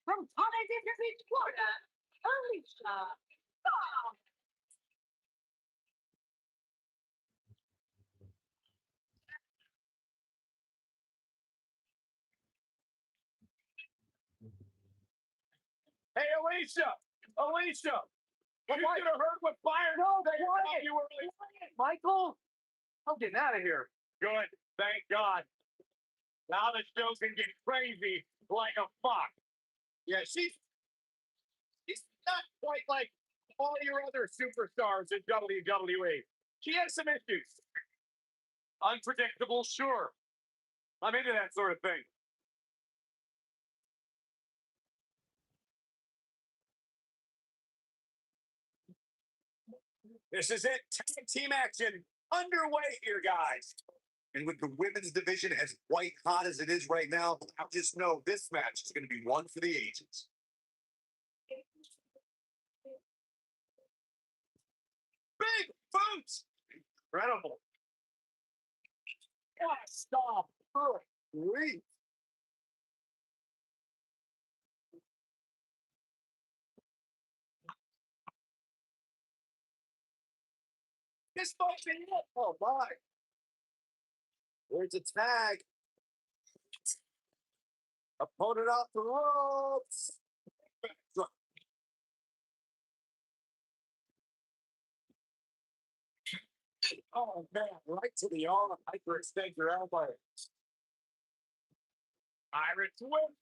from Ponte Beach, Florida, Alicia Bob. Hey, Alicia! Alicia! Well, you should have heard what fire. No, they quiet. You were quiet, Michael. I'm getting out of here. Good. Thank God. Now the show can get crazy like a fox. Yeah, she's not quite like all your other superstars in WWE. She has some issues. Unpredictable, sure. I'm into that sort of thing. This is it. Tag team action underway here, guys. And with the women's division as white hot as it is right now, I just know this match is going to be one for the ages. Big boots! Incredible. Oh, stop. Great. This might be it. Oh, my. There's a tag. Opponent off the ropes. Oh, man. Right to the arm. Hyperextend your elbow. Irish whip.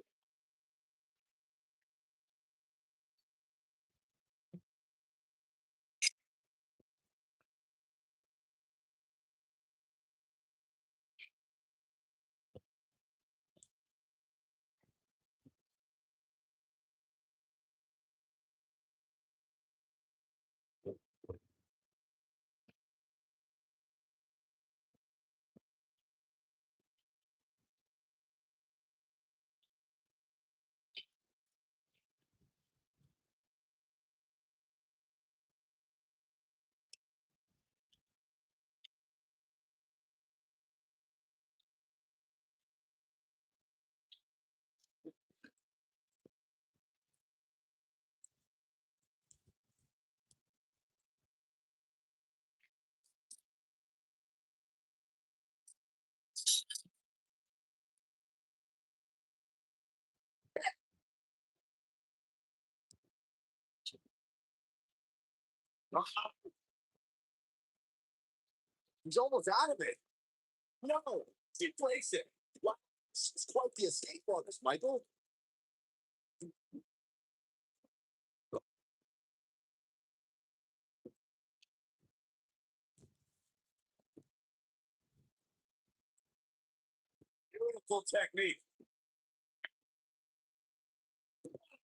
He's almost out of it. No, she plays it. Wow, it's quite the escape artist, Michael. Beautiful technique.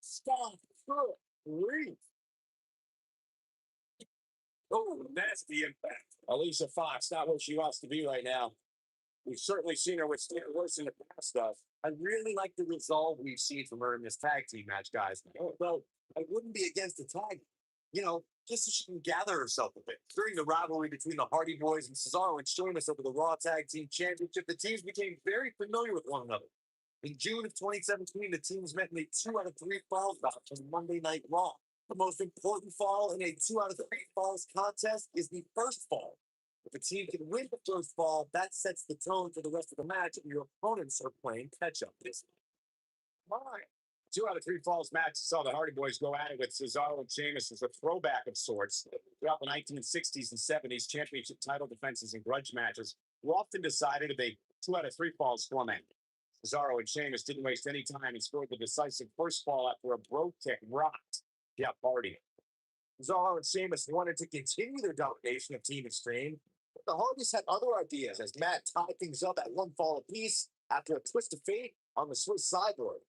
Stop. Breathe. Oh, that's the impact. Alicia Fox, not what she wants to be right now. We've certainly seen her with worse in the past stuff. I really like the resolve we've seen from her in this tag team match, guys. Well, I wouldn't be against the tag, just so she can gather herself a bit. During the rivalry between the Hardy Boys and Cesaro and Sheamus over the Raw Tag Team Championship, the teams became very familiar with one another. In June of 2017, the teams met in a 2 out of 3 falls bout on Monday Night Raw. The most important fall in a 2 out of 3 falls contest is the first fall. If a team can win the first fall, that sets the tone for the rest of the match, and your opponents are playing catch up this time. 2 out of 3 falls match saw the Hardy Boys go at it with Cesaro and Sheamus as a throwback of sorts. Throughout the 1960s and 70s, championship title defenses and grudge matches were often decided in a 2 out of 3 falls format. Cesaro and Sheamus didn't waste any time and scored the decisive first fall after a bro kick rocked Jeff Hardy. Cesaro and Sheamus wanted to continue their domination of Team Extreme, but the Hardys had other ideas as Matt tied things up at 1 fall apiece after a twist of fate on the Swiss sideboard.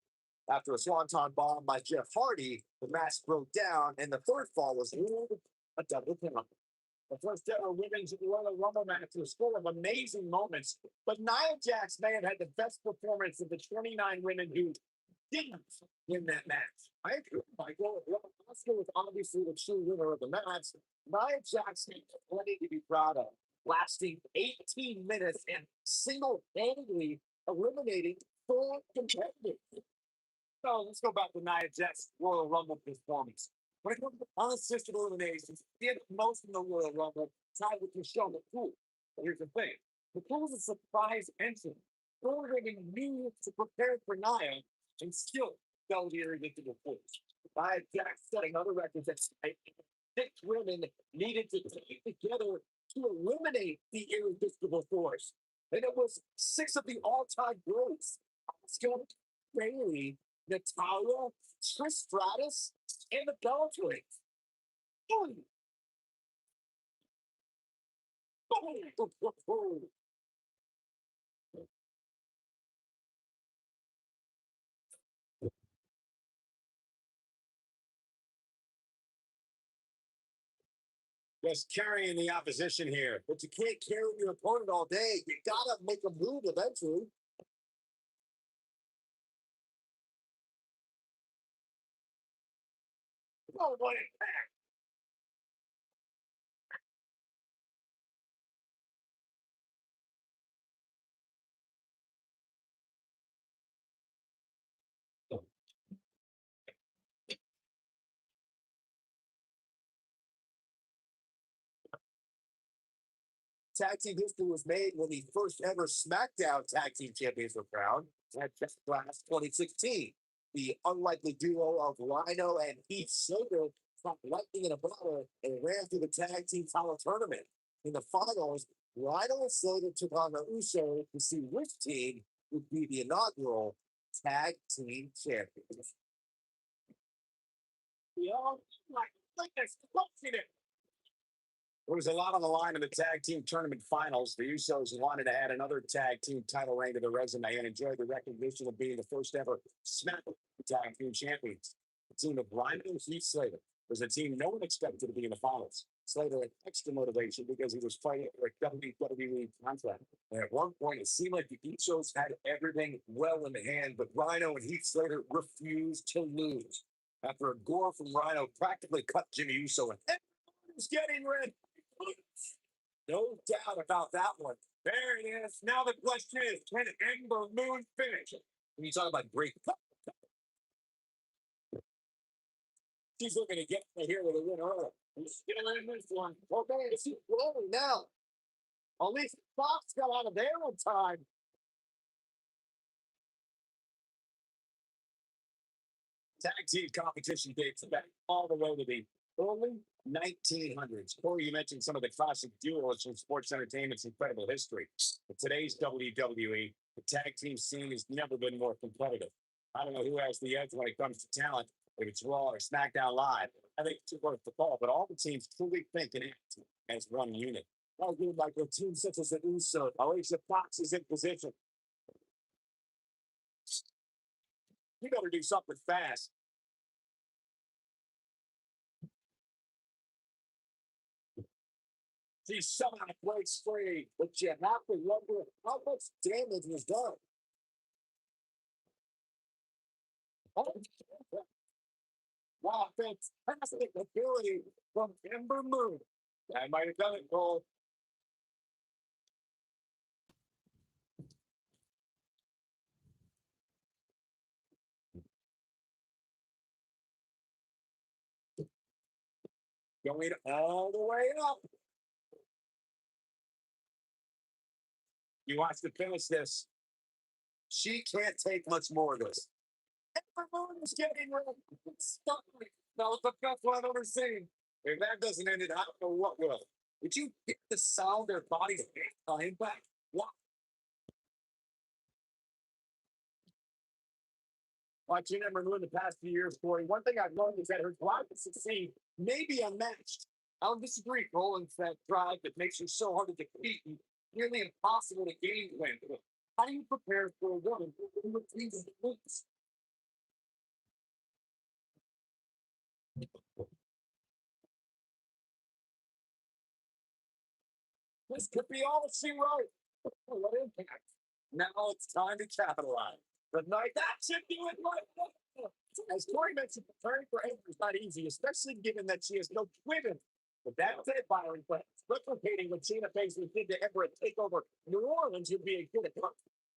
After a swanton bomb by Jeff Hardy, the match broke down, and the third fall was ruled a double count. The first ever women's Royal Rumble match was full of amazing moments, but Nia Jax may have had the best performance of the 29 women who didn't win that match. I agree, Michael. Oscar was obviously the true winner of the match. Nia Jax had plenty to be proud of, lasting 18 minutes and single-handedly eliminating 4 competitors. So let's go back to Nia Jax's Royal Rumble performance. When it comes to unassisted eliminations, he had the most in the Royal Rumble, tied with Michelle McCool. But here's the thing: McCool's a surprise entrant. Thor women knew to prepare for Nia and still fell to irresistible force. Nia Jax setting other records that 6 women needed to take together to eliminate the irresistible force. And it was 6 of the all-time greats: Asuka, Bayley, Natalia, Trish Stratus, and the Bella Twins. Boom! Boom! Just carrying the opposition here. But you can't carry your opponent all day. You gotta make a move eventually. Oh, what impact! Tag team history was made when the first ever SmackDown Tag Team Champions were crowned at Backlash 2016. The unlikely duo of Rhino and Heath Slater caught lightning in a bottle and ran through the tag team title tournament. In the finals, Rhino and Slater took on the Usos to see which team would be the inaugural Tag Team Champions. We all like this. There was a lot on the line in the tag team tournament finals. The Usos wanted to add another tag team title reign to their resume and enjoy the recognition of being the first ever SmackDown Tag Team Champions. The team of Rhino and Heath Slater was a team no one expected to be in the finals. Slater had extra motivation because he was fighting for a WWE contract. And at one point, it seemed like the Usos had everything well in hand, but Rhino and Heath Slater refused to lose. After a gore from Rhino practically cut Jimmy Uso in half, was getting red. No doubt about that one. There it is. Now the question is, can Ember Moon finish? When you talk about great, she's looking to get here with a win early. He's still in this one. Okay, it's rolling now. At least Fox got out of there on time. Tag team competition dates back all the way to the early 1900s. Corey, you mentioned some of the classic duos from sports entertainment's incredible history. In today's WWE, the tag team scene has never been more competitive. I don't know who has the edge when it comes to talent, if it's Raw or SmackDown Live. I think it's worth the call, but all the teams truly think and act as one unit. I agree, like with teams such as the Usos. Alicia Fox is in position. You better do something fast. She's somehow breaks free, but you have to wonder how much damage was done. Oh, wow, fantastic ability from Ember Moon. That might have done it, Cole. Going all the way up. He wants to finish this. She can't take much more of this. Everyone is getting ready. Stop. That was the best one I've ever seen. If that doesn't end it, I don't know what will. Did you hear the sound their bodies on impact? What? Watching them in the past few years, Corey, one thing I've learned is that her drive to succeed may be unmatched. I don't disagree, Cole. It's that drive that makes her so hard to defeat and nearly impossible to game plan. How do you prepare for a woman who refuses to lose? This could be all she wrote. What impact? Now it's time to capitalize. But night that should do it right now. As Corey mentioned, preparing for Amber is not easy, especially given that she has no twin. But that said, Byron, but replicating what Gina Paisley did to Ember at TakeOver New Orleans would be a good attempt.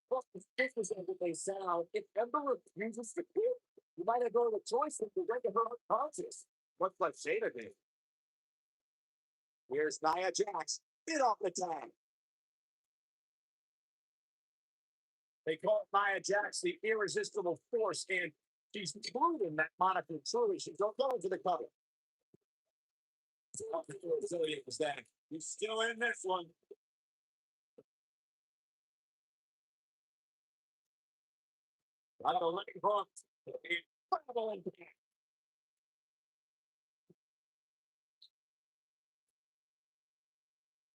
Well, this is what they sound. If Ember refuses to quit, you might have no other choice than to render her unconscious. What's like Shayna did? Here's Nia Jax. Get off the tag. They call Nia Jax the irresistible force, and she's proven that moniker truly. She don't go into the cover. How resilient was that? He's still in this one. Out of the leg hook. Incredible impact.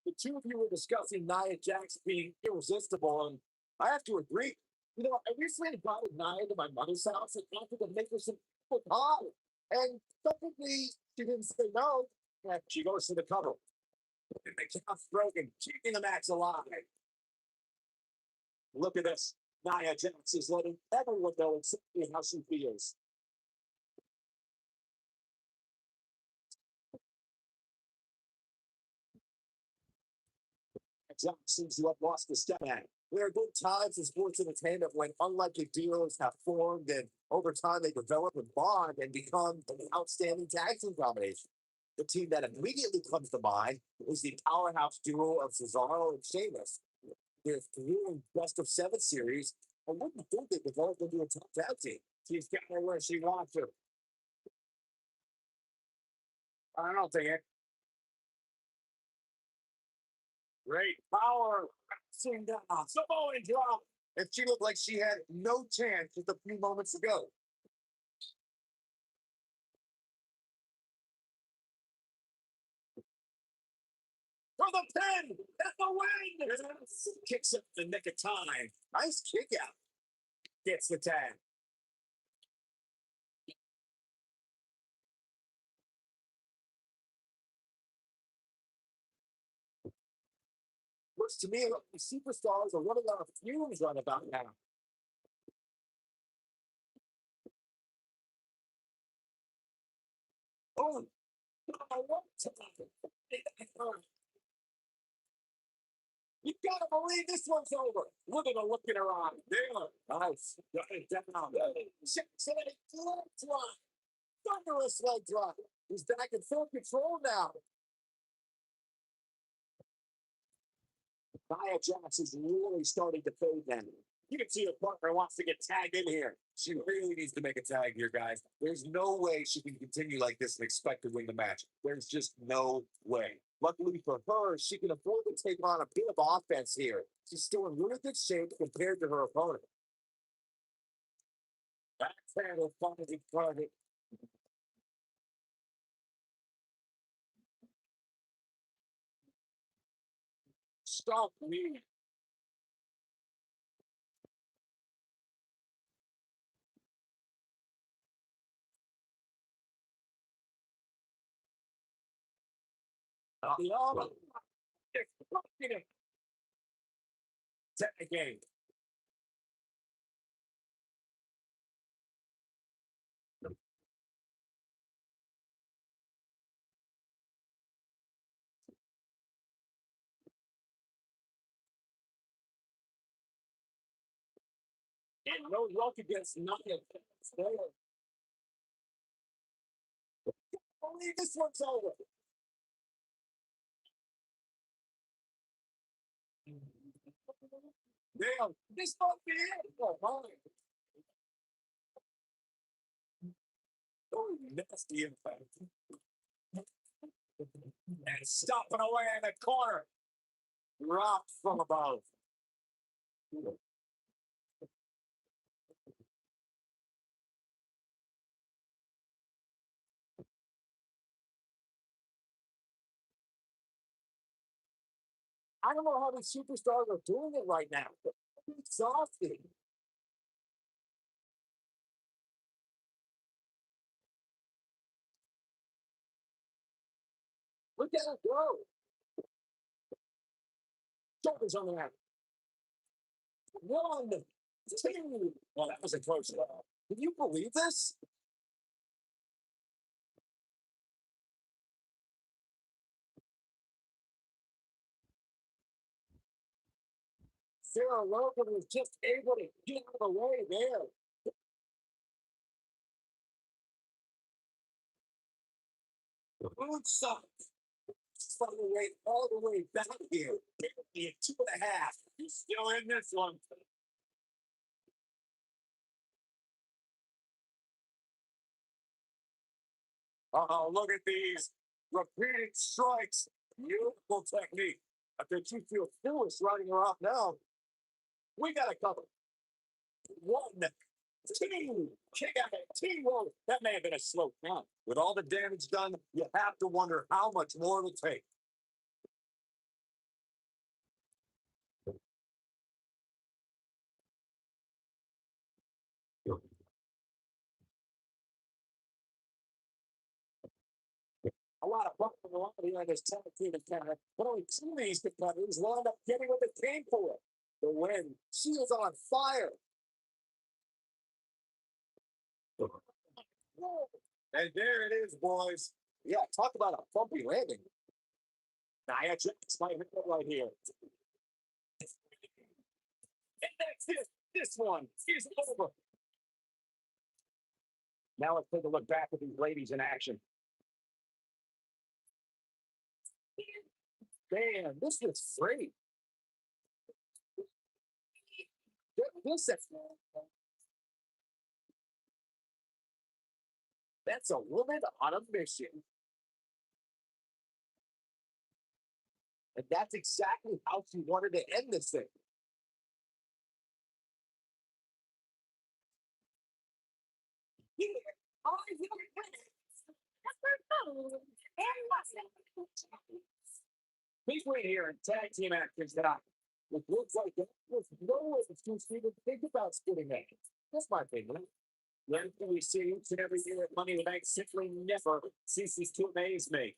The two of you were discussing Nia Jax being irresistible, and I have to agree. You know, I recently invited Nia to my mother's house and offered to make her some pie. And technically, she didn't say no. And she goes to the cover. And the count's broken, keeping the match alive. Look at this. Nia Jax is letting everyone know exactly how she feels. Jax seems to have lost the step at. There are good times in sports entertainment when unlikely duos have formed and over time they develop and bond and become an outstanding tag team combination. The team that immediately comes to mind is the powerhouse duo of Cesaro and Sheamus. Their thrilling best of seven series, I wouldn't think they developed into a top tag team. She's got her where she wants her. I don't think it. Great power. Sing down. Samoan drop. And she looked like she had no chance just a few moments ago. For the pin! That's the win! Kicks up the nick of time. Nice kick out. Gets the tag. Looks to me like the superstars are running out of fumes right about now. Oh, what time? You gotta believe this one's over. Look at the look in her eye. There. Nice. Got it down. Cincinnati leg drop. Thunderous leg drop. He's back in full control now. Nia Jax is really starting to fade then. You can see her partner wants to get tagged in here. She really needs to make a tag here, guys. There's no way she can continue like this and expect to win the match. There's just no way. Luckily for her, she can afford to take on a bit of offense here. She's still in really good shape compared to her opponent. Backhand will find it target. Stop me. Lava. Tag game. And no luck against nothing. Believe this one's over. Damn, this must be it. Oh, my. Oh, nasty impact. And stomping away in the corner. Rock from above. I don't know how these superstars are doing it right now. It's exhausting. Look at it go. Shoulders on the mat. One, two. Well, that was a close one. Can you believe this? Sarah Logan was just able to get out of the way there. The moonsault. From the way all the way back here. Barely at 2.5. He's still in this one. Oh, look at these repeating strikes. Beautiful technique. I bet you feel foolish running her off now. We got to cover. One, two, kick out at two. That may have been a slow count. With all the damage done, you have to wonder how much more it'll take. A lot of bumping around here in this tag team encounter, but only two of these competitors wound up getting what they came for. The win. She is on fire. And there it is, boys. Yeah, talk about a bumpy landing. Now, I actually my hit right here. And that's it. This one is over. Now let's take a look back at these ladies in action. Man, this is great. This is, that's a woman on a mission. And that's exactly how she wanted to end this thing. Here are your winners. Number 2 and Washington. Big win here in tag team action tonight. It looks like there was no way the two even think about splitting that. That's my opinion. The only thing we see each and every year at Money in the Bank simply never ceases to amaze me.